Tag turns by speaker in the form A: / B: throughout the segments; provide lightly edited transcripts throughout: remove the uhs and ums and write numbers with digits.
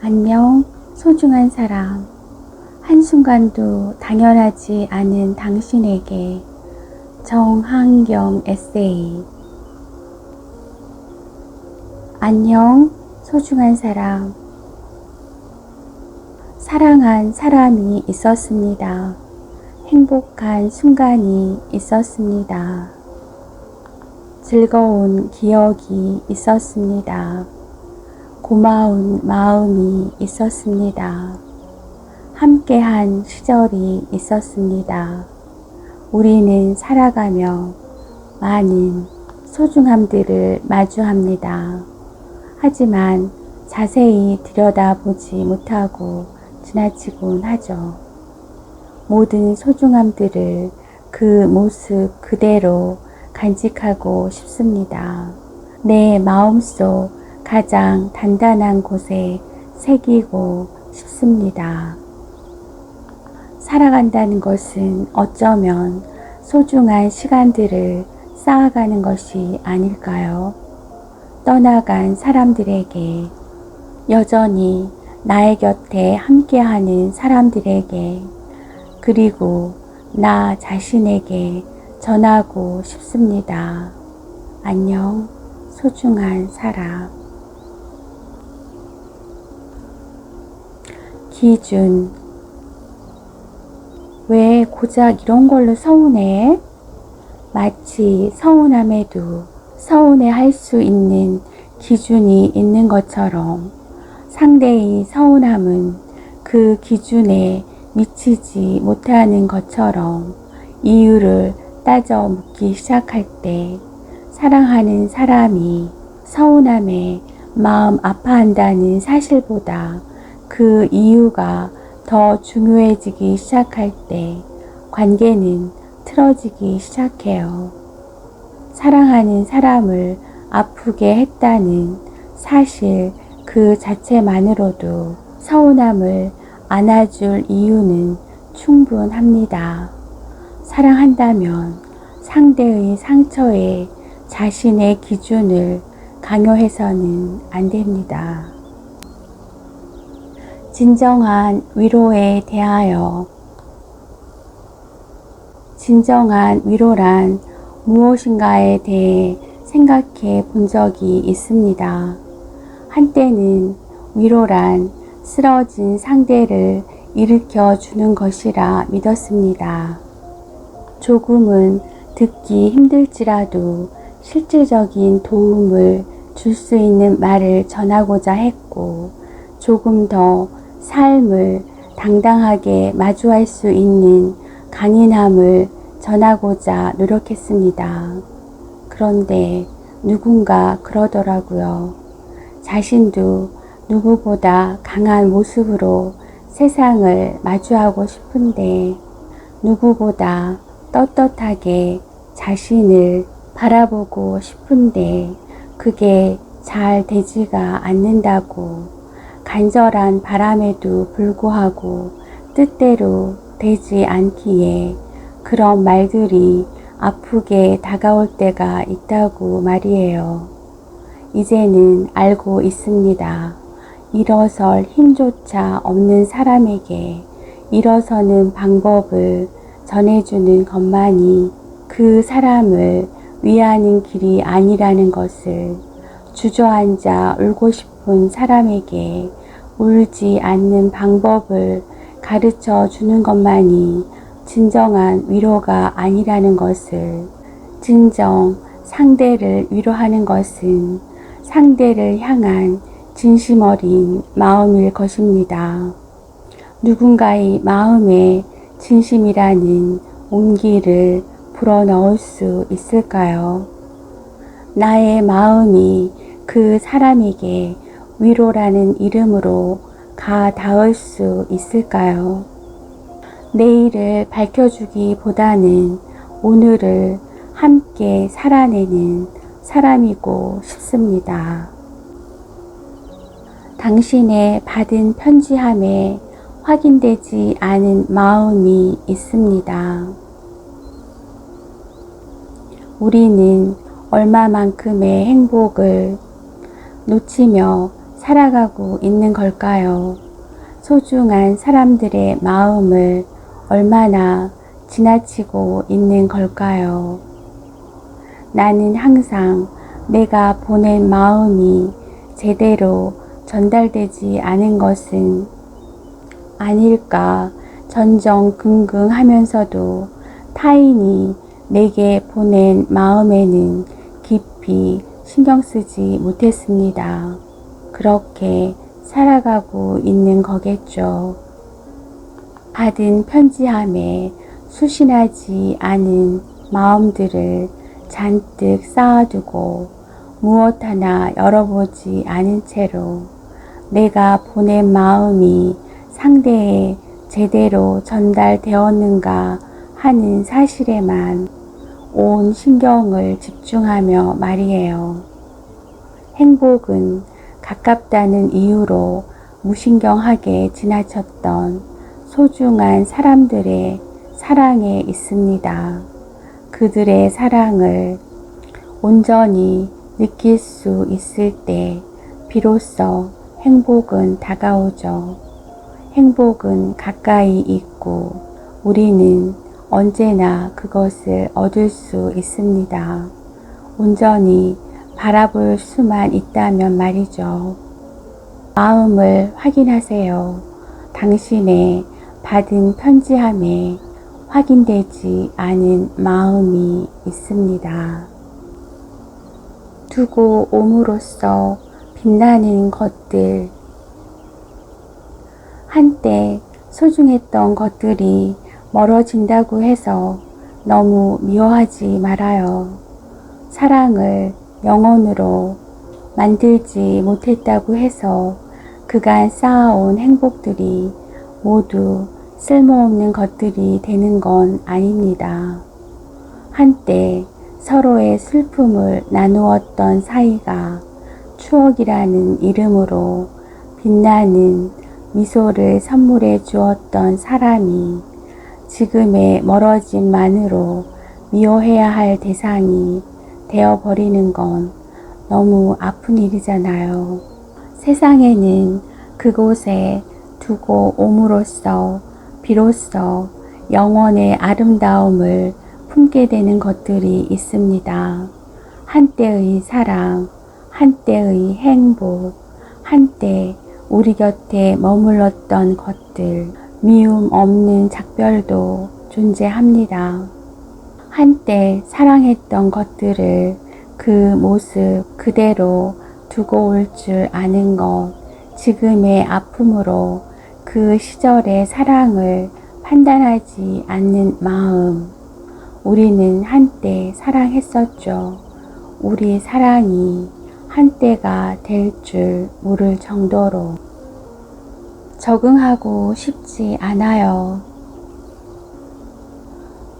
A: 안녕, 소중한 사람. 한순간도 당연하지 않은 당신에게 정한경 에세이. 안녕, 소중한 사람. 사랑한 사람이 있었습니다. 행복한 순간이 있었습니다. 즐거운 기억이 있었습니다. 고마운 마음이 있었습니다. 함께한 시절이 있었습니다. 우리는 살아가며 많은 소중함들을 마주합니다. 하지만 자세히 들여다보지 못하고 지나치곤 하죠. 모든 소중함들을 그 모습 그대로 간직하고 싶습니다. 내 마음속 가장 단단한 곳에 새기고 싶습니다. 살아간다는 것은 어쩌면 소중한 시간들을 쌓아가는 것이 아닐까요? 떠나간 사람들에게, 여전히 나의 곁에 함께하는 사람들에게, 그리고 나 자신에게 전하고 싶습니다. 안녕, 소중한 사람. 기준. 왜 고작 이런 걸로 서운해? 마치 서운함에도 서운해할 수 있는 기준이 있는 것처럼 상대의 서운함은 그 기준에 미치지 못하는 것처럼 이유를 따져 묻기 시작할 때 사랑하는 사람이 서운함에 마음 아파한다는 사실보다 그 이유가 더 중요해지기 시작할 때 관계는 틀어지기 시작해요. 사랑하는 사람을 아프게 했다는 사실 그 자체만으로도 서운함을 안아줄 이유는 충분합니다. 사랑한다면 상대의 상처에 자신의 기준을 강요해서는 안 됩니다. 진정한 위로에 대하여. 진정한 위로란 무엇인가에 대해 생각해 본 적이 있습니다. 한때는 위로란 쓰러진 상대를 일으켜 주는 것이라 믿었습니다. 조금은 듣기 힘들지라도 실질적인 도움을 줄 수 있는 말을 전하고자 했고, 조금 더 삶을 당당하게 마주할 수 있는 강인함을 전하고자 노력했습니다. 그런데 누군가 그러더라고요. 자신도 누구보다 강한 모습으로 세상을 마주하고 싶은데 누구보다 떳떳하게 자신을 바라보고 싶은데 그게 잘 되지가 않는다고, 간절한 바람에도 불구하고 뜻대로 되지 않기에 그런 말들이 아프게 다가올 때가 있다고 말이에요. 이제는 알고 있습니다. 일어설 힘조차 없는 사람에게 일어서는 방법을 전해주는 것만이 그 사람을 위하는 길이 아니라는 것을, 주저앉아 울고 싶은 사람에게 울지 않는 방법을 가르쳐 주는 것만이 진정한 위로가 아니라는 것을, 진정 상대를 위로하는 것은 상대를 향한 진심 어린 마음일 것입니다. 누군가의 마음에 진심이라는 온기를 불어넣을 수 있을까요? 나의 마음이 그 사람에게 위로라는 이름으로 가 닿을 수 있을까요? 내일을 밝혀주기보다는 오늘을 함께 살아내는 사람이고 싶습니다. 당신의 받은 편지함에 확인되지 않은 마음이 있습니다. 우리는 얼마만큼의 행복을 놓치며 살아가고 있는 걸까요? 소중한 사람들의 마음을 얼마나 지나치고 있는 걸까요? 나는 항상 내가 보낸 마음이 제대로 전달되지 않은 것은 아닐까 전전긍긍하면서도 타인이 내게 보낸 마음에는 깊이 신경 쓰지 못했습니다. 그렇게 살아가고 있는 거겠죠. 받은 편지함에 수신하지 않은 마음들을 잔뜩 쌓아두고 무엇 하나 열어보지 않은 채로 내가 보낸 마음이 상대에 제대로 전달되었는가 하는 사실에만 온 신경을 집중하며 말이에요. 행복은 가깝다는 이유로 무신경하게 지나쳤던 소중한 사람들의 사랑에 있습니다. 그들의 사랑을 온전히 느낄 수 있을 때 비로소 행복은 다가오죠. 행복은 가까이 있고 우리는 언제나 그것을 얻을 수 있습니다. 온전히 바라볼 수만 있다면 말이죠. 마음을 확인하세요. 당신의 받은 편지함에 확인되지 않은 마음이 있습니다. 두고 옴으로써 빛나는 것들. 한때 소중했던 것들이 멀어진다고 해서 너무 미워하지 말아요. 사랑을 영원으로 만들지 못했다고 해서 그간 쌓아온 행복들이 모두 쓸모없는 것들이 되는 건 아닙니다. 한때 서로의 슬픔을 나누었던 사이가 추억이라는 이름으로 빛나는 미소를 선물해 주었던 사람이 지금의 멀어짐만으로 미워해야 할 대상이 되어버리는 건 너무 아픈 일이잖아요. 세상에는 그곳에 두고 옴으로써 비로소 영원의 아름다움을 품게 되는 것들이 있습니다. 한때의 사랑, 한때의 행복, 한때 우리 곁에 머물렀던 것들, 미움 없는 작별도 존재합니다. 한때 사랑했던 것들을 그 모습 그대로 두고 올 줄 아는 것, 지금의 아픔으로 그 시절의 사랑을 판단하지 않는 마음. 우리는 한때 사랑했었죠. 우리 사랑이 한때가 될 줄 모를 정도로 적응하고 싶지 않아요.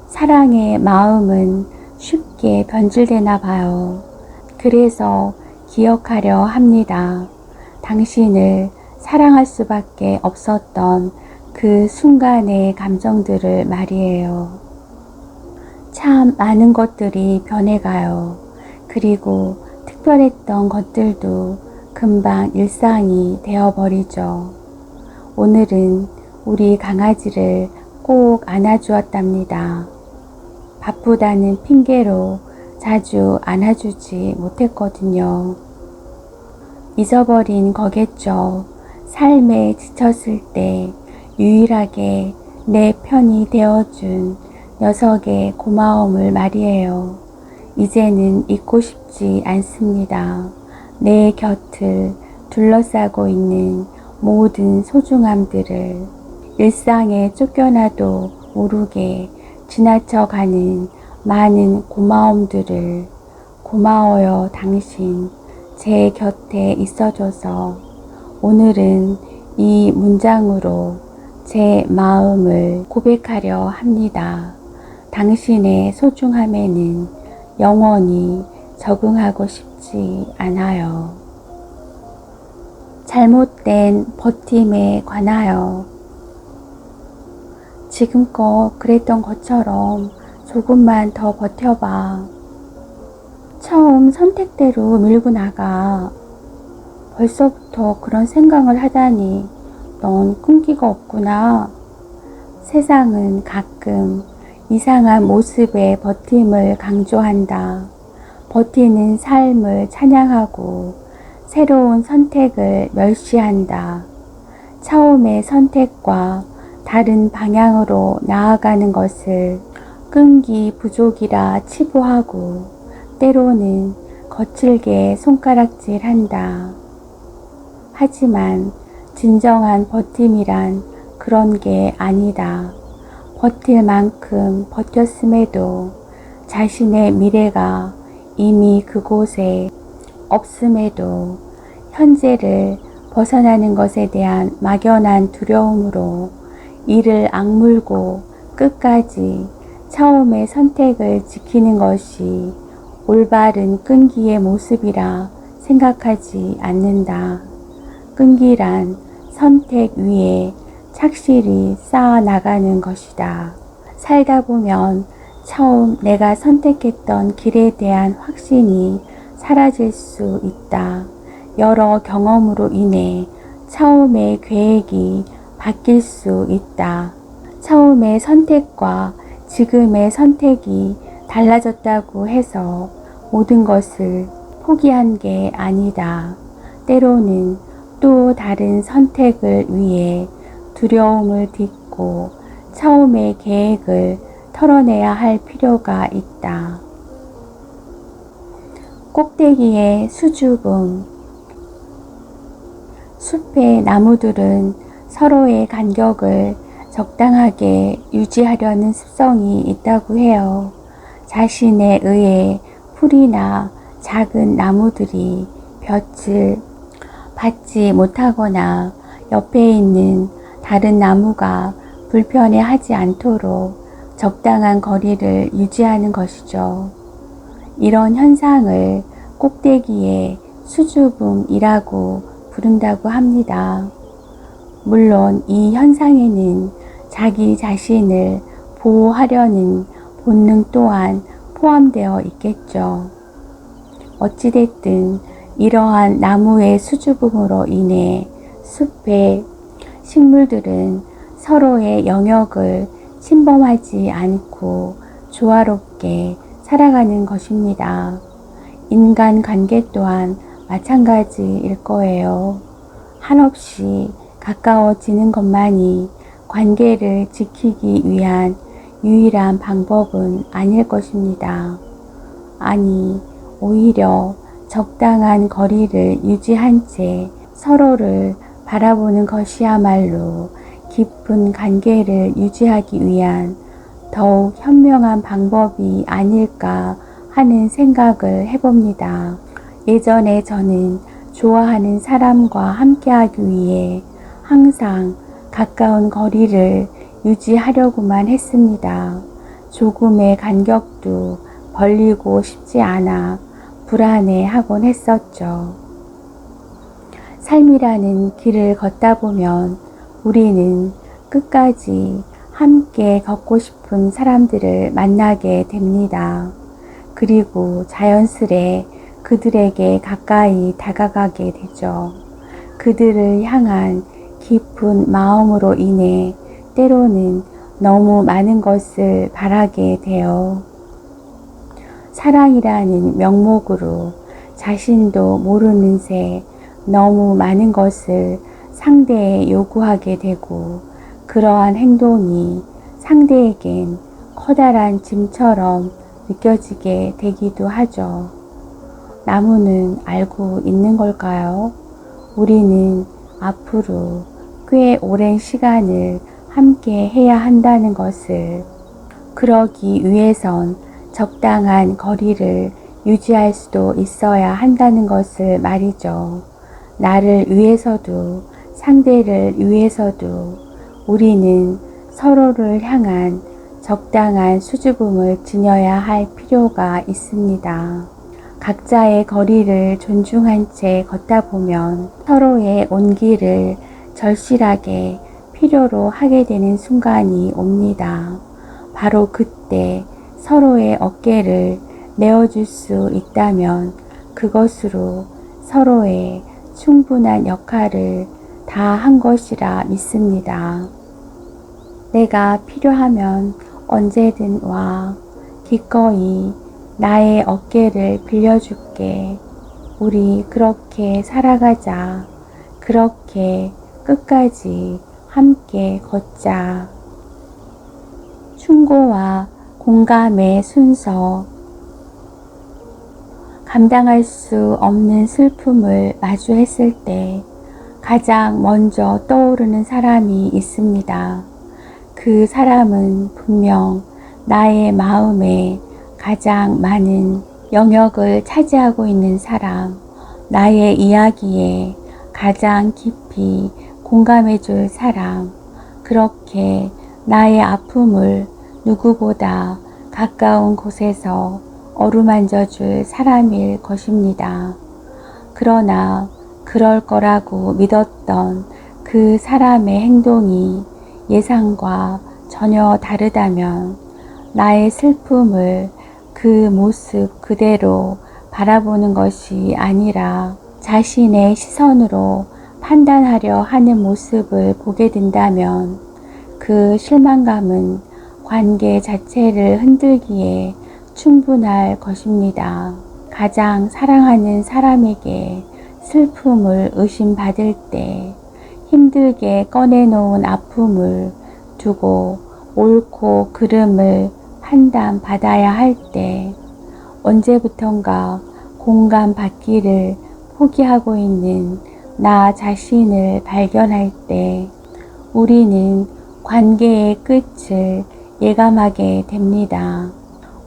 A: 사랑의 마음은 쉽게 변질되나 봐요. 그래서 기억하려 합니다. 당신을 사랑할 수밖에 없었던 그 순간의 감정들을 말이에요. 참 많은 것들이 변해가요. 그리고 특별했던 것들도 금방 일상이 되어버리죠. 오늘은 우리 강아지를 꼭 안아주었답니다. 바쁘다는 핑계로 자주 안아주지 못했거든요. 잊어버린 거겠죠. 삶에 지쳤을 때 유일하게 내 편이 되어준 녀석의 고마움을 말이에요. 이제는 잊고 싶지 않습니다. 내 곁을 둘러싸고 있는 모든 소중함들을 일상에 쫓겨나도 모르게 지나쳐가는 많은 고마움들을 고마워요 당신 제 곁에 있어줘서 오늘은 이 문장으로 제 마음을 고백하려 합니다. 당신의 소중함에는 영원히 적응하고 싶지 않아요. 잘못된 버팀에 관하여 지금껏 그랬던 것처럼 조금만 더 버텨봐. 처음 선택대로 밀고 나가. 벌써부터 그런 생각을 하다니 넌 끈기가 없구나. 세상은 가끔 이상한 모습의 버팀을 강조한다. 버티는 삶을 찬양하고 새로운 선택을 멸시한다. 처음의 선택과 다른 방향으로 나아가는 것을 끈기 부족이라 치부하고 때로는 거칠게 손가락질한다. 하지만 진정한 버팀이란 그런 게 아니다. 버틸 만큼 버텼음에도 자신의 미래가 이미 그곳에 없음에도 현재를 벗어나는 것에 대한 막연한 두려움으로 이를 악물고 끝까지 처음의 선택을 지키는 것이 올바른 끈기의 모습이라 생각하지 않는다. 끈기란 선택 위에 착실히 쌓아나가는 것이다. 살다 보면 처음 내가 선택했던 길에 대한 확신이 사라질 수 있다. 여러 경험으로 인해 처음의 계획이 바뀔 수 있다. 처음의 선택과 지금의 선택이 달라졌다고 해서 모든 것을 포기한 게 아니다. 때로는 또 다른 선택을 위해 두려움을 딛고 처음의 계획을 털어내야 할 필요가 있다. 꼭대기의 수줍음. 숲의 나무들은 서로의 간격을 적당하게 유지하려는 습성이 있다고 해요. 자신에 의해 풀이나 작은 나무들이 볕을 받지 못하거나 옆에 있는 다른 나무가 불편해하지 않도록 적당한 거리를 유지하는 것이죠. 이런 현상을 꼭대기의 수줍음이라고 부른다고 합니다. 물론 이 현상에는 자기 자신을 보호하려는 본능 또한 포함되어 있겠죠. 어찌됐든 이러한 나무의 수줍음으로 인해 숲의 식물들은 서로의 영역을 침범하지 않고 조화롭게 살아가는 것입니다. 인간관계 또한 마찬가지일 거예요. 한없이 가까워지는 것만이 관계를 지키기 위한 유일한 방법은 아닐 것입니다. 아니, 오히려 적당한 거리를 유지한 채 서로를 바라보는 것이야말로 깊은 관계를 유지하기 위한 더욱 현명한 방법이 아닐까 하는 생각을 해봅니다. 예전에 저는 좋아하는 사람과 함께하기 위해 항상 가까운 거리를 유지하려고만 했습니다. 조금의 간격도 벌리고 싶지 않아 불안해하곤 했었죠. 삶이라는 길을 걷다 보면 우리는 끝까지 함께 걷고 싶은 사람들을 만나게 됩니다. 그리고 자연스레 그들에게 가까이 다가가게 되죠. 그들을 향한 깊은 마음으로 인해 때로는 너무 많은 것을 바라게 돼요. 사랑이라는 명목으로 자신도 모르는 새 너무 많은 것을 상대에 요구하게 되고 그러한 행동이 상대에겐 커다란 짐처럼 느껴지게 되기도 하죠. 나무는 알고 있는 걸까요? 우리는 앞으로 꽤 오랜 시간을 함께 해야 한다는 것을. 그러기 위해선 적당한 거리를 유지할 수도 있어야 한다는 것을 말이죠. 나를 위해서도 상대를 위해서도 우리는 서로를 향한 적당한 수줍음을 지녀야 할 필요가 있습니다. 각자의 거리를 존중한 채 걷다 보면 서로의 온기를 절실하게 필요로 하게 되는 순간이 옵니다. 바로 그때 서로의 어깨를 내어줄 수 있다면 그것으로 서로의 충분한 역할을 다 한 것이라 믿습니다. 내가 필요하면 언제든 와. 기꺼이 나의 어깨를 빌려줄게. 우리 그렇게 살아가자. 그렇게 끝까지 함께 걷자. 충고와 공감의 순서. 감당할 수 없는 슬픔을 마주했을 때 가장 먼저 떠오르는 사람이 있습니다. 그 사람은 분명 나의 마음에 가장 많은 영역을 차지하고 있는 사람, 나의 이야기에 가장 깊이 공감해 줄 사람, 그렇게 나의 아픔을 누구보다 가까운 곳에서 어루만져 줄 사람일 것입니다. 그러나 그럴 거라고 믿었던 그 사람의 행동이 예상과 전혀 다르다면 나의 슬픔을 그 모습 그대로 바라보는 것이 아니라 자신의 시선으로 판단하려 하는 모습을 보게 된다면 그 실망감은 관계 자체를 흔들기에 충분할 것입니다. 가장 사랑하는 사람에게 슬픔을 의심받을 때, 힘들게 꺼내놓은 아픔을 두고 옳고 그름을 판단받아야 할 때, 언제부턴가 공감받기를 포기하고 있는 나 자신을 발견할 때, 우리는 관계의 끝을 예감하게 됩니다.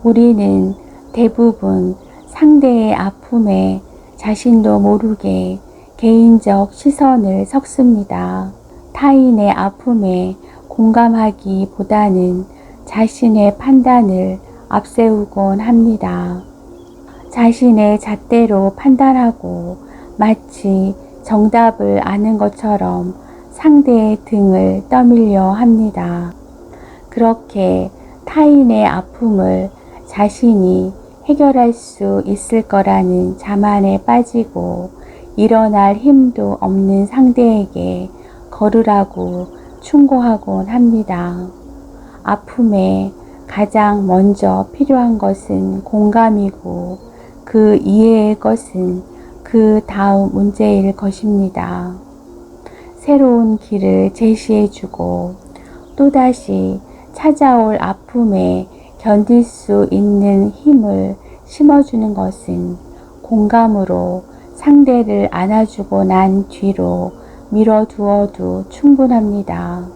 A: 우리는 대부분 상대의 아픔에 자신도 모르게 개인적 시선을 섞습니다. 타인의 아픔에 공감하기보다는 자신의 판단을 앞세우곤 합니다. 자신의 잣대로 판단하고 마치 정답을 아는 것처럼 상대의 등을 떠밀려 합니다. 그렇게 타인의 아픔을 자신이 해결할 수 있을 거라는 자만에 빠지고 일어날 힘도 없는 상대에게 걸으라고 충고하곤 합니다. 아픔에 가장 먼저 필요한 것은 공감이고 그 이외의 것은 그 다음 문제일 것입니다. 새로운 길을 제시해주고 또다시 찾아올 아픔에 견딜 수 있는 힘을 심어주는 것은 공감으로 상대를 안아주고 난 뒤로 밀어두어도 충분합니다.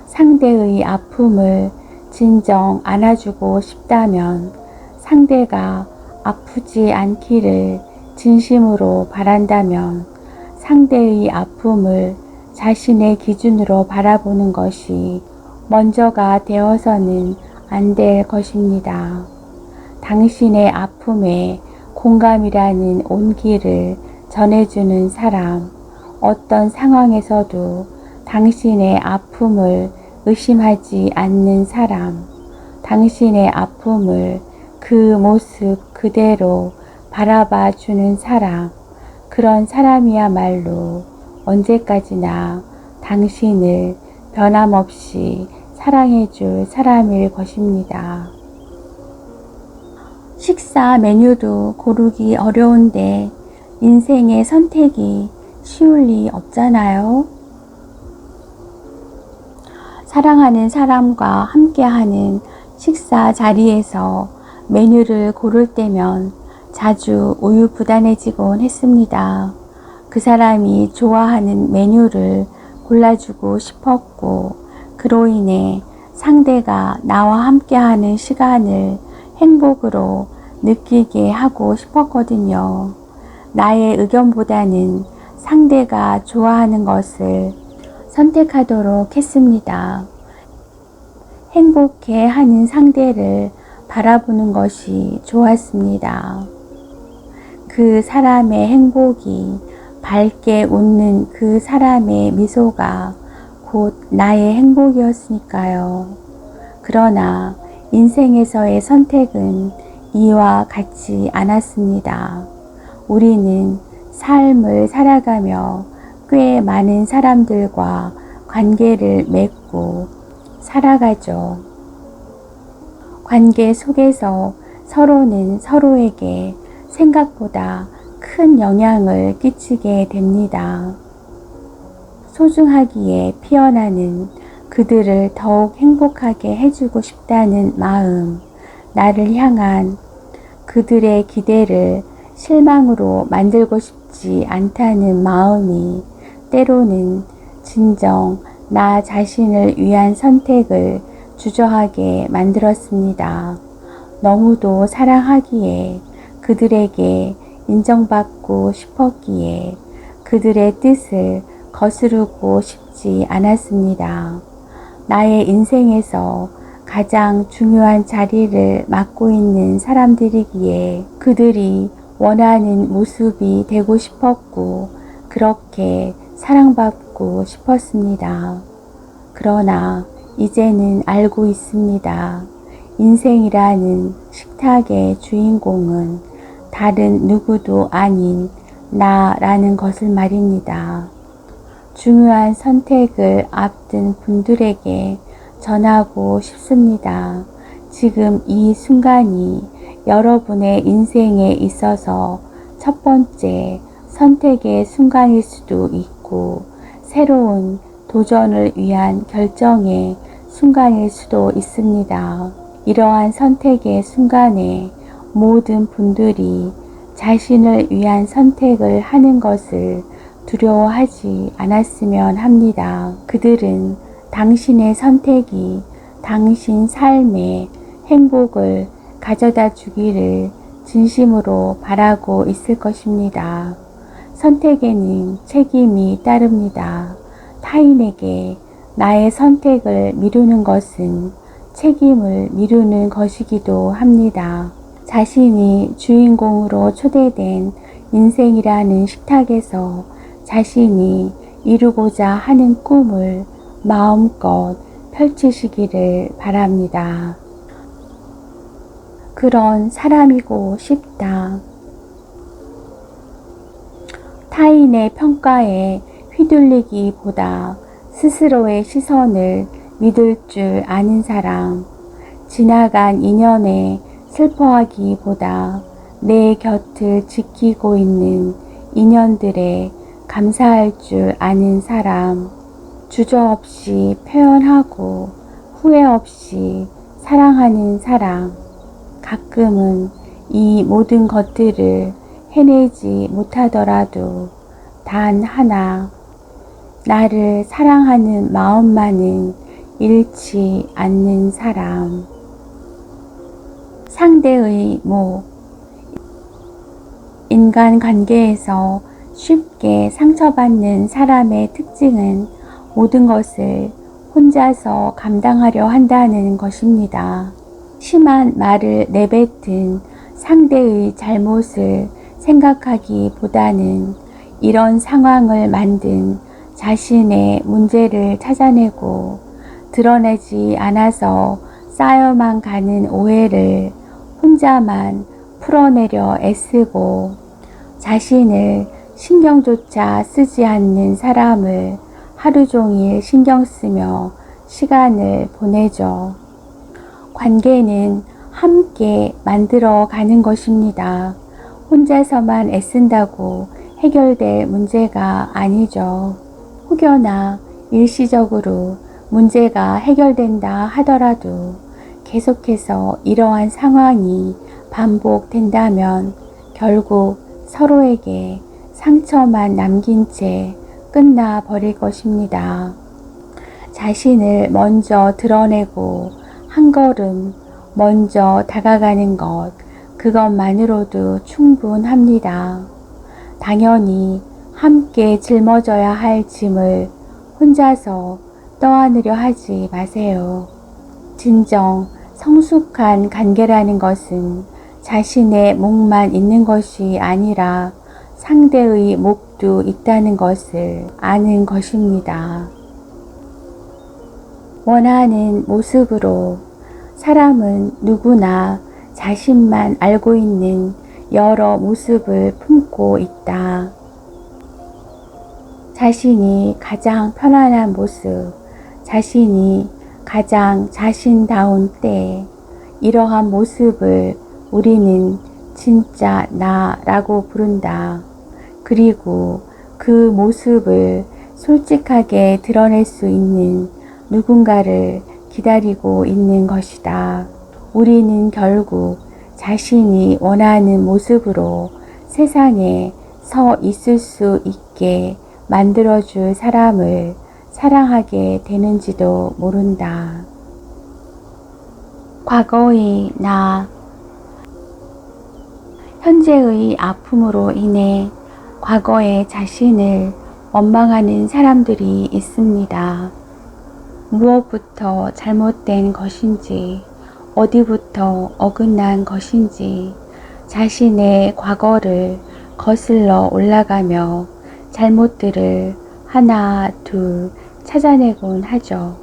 A: 상대의 아픔을 진정 안아주고 싶다면 상대가 아프지 않기를 진심으로 바란다면 상대의 아픔을 자신의 기준으로 바라보는 것이 먼저가 되어서는 안 될 것입니다. 당신의 아픔에 공감이라는 온기를 전해주는 사람, 어떤 상황에서도 당신의 아픔을 의심하지 않는 사람, 당신의 아픔을 그 모습 그대로 바라봐 주는 사람, 그런 사람이야말로 언제까지나 당신을 변함없이 사랑해 줄 사람일 것입니다. 식사 메뉴도 고르기 어려운데 인생의 선택이 쉬울 리 없잖아요. 사랑하는 사람과 함께하는 식사 자리에서 메뉴를 고를 때면 자주 우유부단해지곤 했습니다. 그 사람이 좋아하는 메뉴를 골라주고 싶었고 그로 인해 상대가 나와 함께하는 시간을 행복으로 느끼게 하고 싶었거든요. 나의 의견보다는 상대가 좋아하는 것을 선택하도록 했습니다. 행복해 하는 상대를 바라보는 것이 좋았습니다. 그 사람의 행복이 밝게 웃는 그 사람의 미소가 곧 나의 행복이었으니까요. 그러나 인생에서의 선택은 이와 같지 않았습니다. 우리는 삶을 살아가며 꽤 많은 사람들과 관계를 맺고 살아가죠. 관계 속에서 서로는 서로에게 생각보다 큰 영향을 끼치게 됩니다. 소중하기에 피어나는 그들을 더욱 행복하게 해주고 싶다는 마음, 나를 향한 그들의 기대를 실망으로 만들고 싶지 않다는 마음이 때로는 진정 나 자신을 위한 선택을 주저하게 만들었습니다. 너무도 사랑하기에 그들에게 인정받고 싶었기에 그들의 뜻을 거스르고 싶지 않았습니다. 나의 인생에서 가장 중요한 자리를 맡고 있는 사람들이기에 그들이 원하는 모습이 되고 싶었고 그렇게 사랑받고 싶었습니다. 그러나 이제는 알고 있습니다. 인생이라는 식탁의 주인공은 다른 누구도 아닌 나라는 것을 말입니다. 중요한 선택을 앞둔 분들에게 전하고 싶습니다. 지금 이 순간이 여러분의 인생에 있어서 첫 번째 선택의 순간일 수도 있고 새로운 도전을 위한 결정의 순간일 수도 있습니다. 이러한 선택의 순간에 모든 분들이 자신을 위한 선택을 하는 것을 두려워하지 않았으면 합니다. 그들은 당신의 선택이 당신 삶에 행복을 가져다 주기를 진심으로 바라고 있을 것입니다. 선택에는 책임이 따릅니다. 타인에게 나의 선택을 미루는 것은 책임을 미루는 것이기도 합니다. 자신이 주인공으로 초대된 인생이라는 식탁에서 자신이 이루고자 하는 꿈을 마음껏 펼치시기를 바랍니다. 그런 사람이고 싶다. 타인의 평가에 휘둘리기보다 스스로의 시선을 믿을 줄 아는 사람, 지나간 인연에 슬퍼하기보다 내 곁을 지키고 있는 인연들에 감사할 줄 아는 사람, 주저없이 표현하고 후회 없이 사랑하는 사람, 가끔은 이 모든 것들을 해내지 못하더라도 단 하나, 나를 사랑하는 마음만은 잃지 않는 사람. 상대의 목. 인간관계에서 쉽게 상처받는 사람의 특징은 모든 것을 혼자서 감당하려 한다는 것입니다. 심한 말을 내뱉은 상대의 잘못을 생각하기보다는 이런 상황을 만든 자신의 문제를 찾아내고 드러내지 않아서 쌓여만 가는 오해를 혼자만 풀어내려 애쓰고 자신을 신경조차 쓰지 않는 사람을 하루 종일 신경 쓰며 시간을 보내죠. 관계는 함께 만들어 가는 것입니다. 혼자서만 애쓴다고 해결될 문제가 아니죠. 혹여나 일시적으로 문제가 해결된다 하더라도 계속해서 이러한 상황이 반복된다면 결국 서로에게 상처만 남긴 채 끝나버릴 것입니다. 자신을 먼저 드러내고 한 걸음 먼저 다가가는 것, 그것만으로도 충분합니다. 당연히 함께 짊어져야 할 짐을 혼자서 떠안으려 하지 마세요. 진정 성숙한 관계라는 것은 자신의 몫만 있는 것이 아니라 상대의 몫도 있다는 것을 아는 것입니다. 원하는 모습으로 사람은 누구나 자신만 알고 있는 여러 모습을 품고 있다. 자신이 가장 편안한 모습, 자신이 가장 자신다운 때, 이러한 모습을 우리는 진짜 나라고 부른다. 그리고 그 모습을 솔직하게 드러낼 수 있는 누군가를 기다리고 있는 것이다. 우리는 결국 자신이 원하는 모습으로 세상에 서 있을 수 있게 만들어줄 사람을 사랑하게 되는지도 모른다. 과거의 나, 현재의 아픔으로 인해 과거의 자신을 원망하는 사람들이 있습니다. 무엇부터 잘못된 것인지, 어디부터 어긋난 것인지 자신의 과거를 거슬러 올라가며 잘못들을 하나, 둘 찾아내곤 하죠.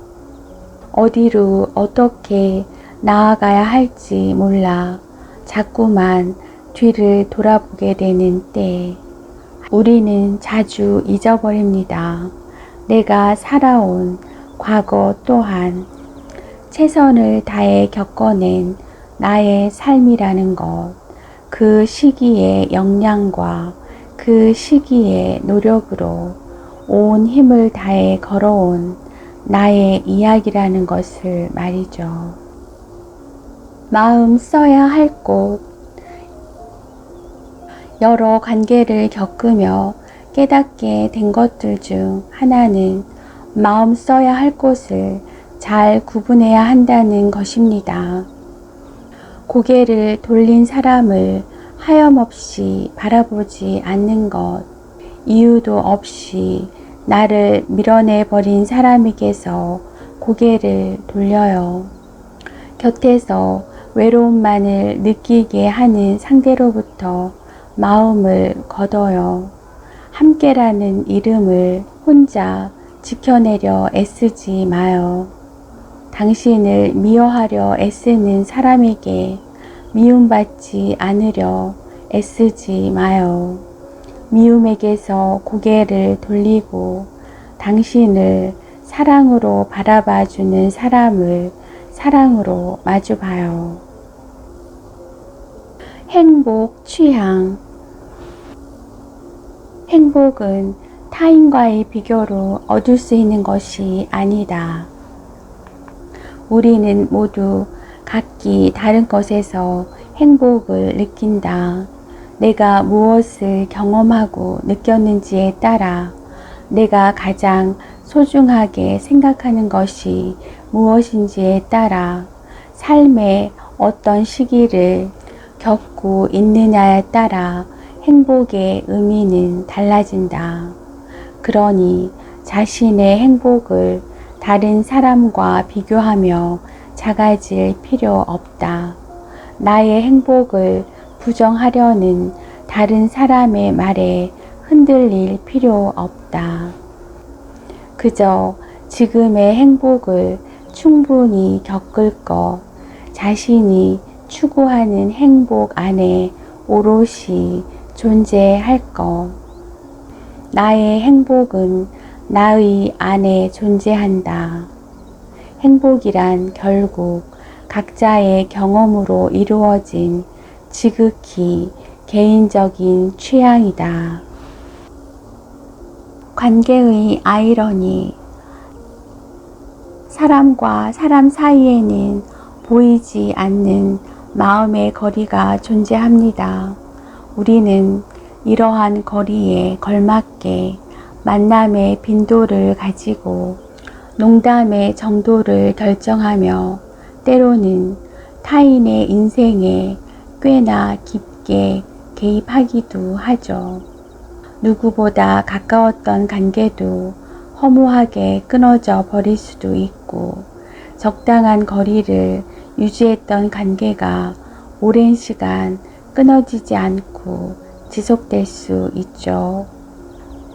A: 어디로 어떻게 나아가야 할지 몰라 자꾸만 뒤를 돌아보게 되는 때 우리는 자주 잊어버립니다. 내가 살아온 과거 또한 최선을 다해 겪어낸 나의 삶이라는 것, 그 시기의 역량과 그 시기의 노력으로 온 힘을 다해 걸어온 나의 이야기라는 것을 말이죠. 마음 써야 할 곳, 여러 관계를 겪으며 깨닫게 된 것들 중 하나는 마음 써야 할 곳을 잘 구분해야 한다는 것입니다. 고개를 돌린 사람을 하염없이 바라보지 않는 것, 이유도 없이 나를 밀어내버린 사람에게서 고개를 돌려요. 곁에서 외로움만을 느끼게 하는 상대로부터 마음을 걷어요. 함께라는 이름을 혼자 지켜내려 애쓰지 마요. 당신을 미워하려 애쓰는 사람에게 미움받지 않으려 애쓰지 마요. 미움에게서 고개를 돌리고 당신을 사랑으로 바라봐주는 사람을 사랑으로 마주봐요. 행복 취향. 행복은 타인과의 비교로 얻을 수 있는 것이 아니다. 우리는 모두 각기 다른 것에서 행복을 느낀다. 내가 무엇을 경험하고 느꼈는지에 따라 내가 가장 소중하게 생각하는 것이 무엇인지에 따라 삶의 어떤 시기를 겪고 있느냐에 따라 행복의 의미는 달라진다. 그러니 자신의 행복을 다른 사람과 비교하며 작아질 필요 없다. 나의 행복을 부정하려는 다른 사람의 말에 흔들릴 필요 없다. 그저 지금의 행복을 충분히 겪을 것, 자신이 추구하는 행복 안에 오롯이 존재할 것. 나의 행복은 나의 안에 존재한다. 행복이란 결국 각자의 경험으로 이루어진 지극히 개인적인 취향이다. 관계의 아이러니. 사람과 사람 사이에는 보이지 않는 마음의 거리가 존재합니다. 우리는 이러한 거리에 걸맞게 만남의 빈도를 가지고 농담의 정도를 결정하며 때로는 타인의 인생에 꽤나 깊게 개입하기도 하죠. 누구보다 가까웠던 관계도 허무하게 끊어져 버릴 수도 있고 적당한 거리를 유지했던 관계가 오랜 시간 끊어지지 않고 지속될 수 있죠.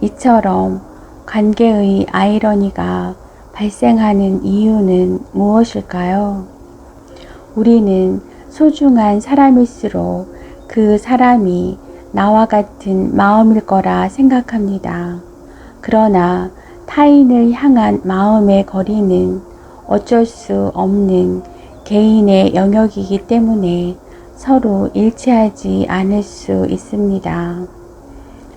A: 이처럼 관계의 아이러니가 발생하는 이유는 무엇일까요? 우리는 소중한 사람일수록 그 사람이 나와 같은 마음일 거라 생각합니다. 그러나 타인을 향한 마음의 거리는 어쩔 수 없는 개인의 영역이기 때문에 서로 일치하지 않을 수 있습니다.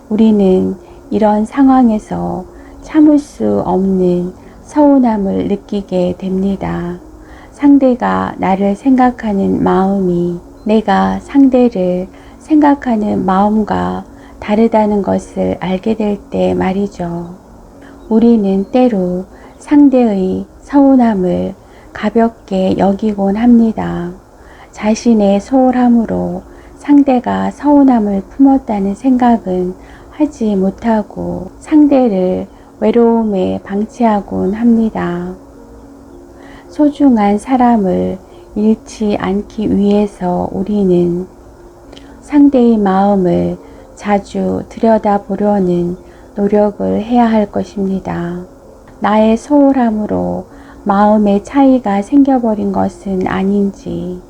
A: 우리는 이런 상황에서 참을 수 없는 서운함을 느끼게 됩니다. 상대가 나를 생각하는 마음이 내가 상대를 생각하는 마음과 다르다는 것을 알게 될 때 말이죠. 우리는 때로 상대의 서운함을 가볍게 여기곤 합니다. 자신의 소홀함으로 상대가 서운함을 품었다는 생각은 하지 못하고 상대를 외로움에 방치하곤 합니다. 소중한 사람을 잃지 않기 위해서 우리는 상대의 마음을 자주 들여다보려는 노력을 해야 할 것입니다. 나의 소홀함으로 마음의 차이가 생겨버린 것은 아닌지,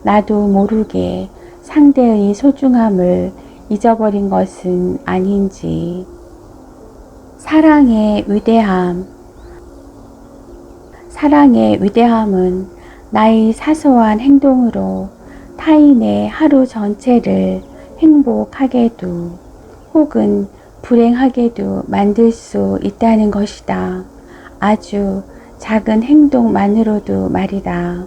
A: 나도 모르게 상대의 소중함을 잊어버린 것은 아닌지. 사랑의 위대함은 나의 사소한 행동으로 타인의 하루 전체를 행복하게도 혹은 불행하게도 만들 수 있다는 것이다. 아주 작은 행동만으로도 말이다.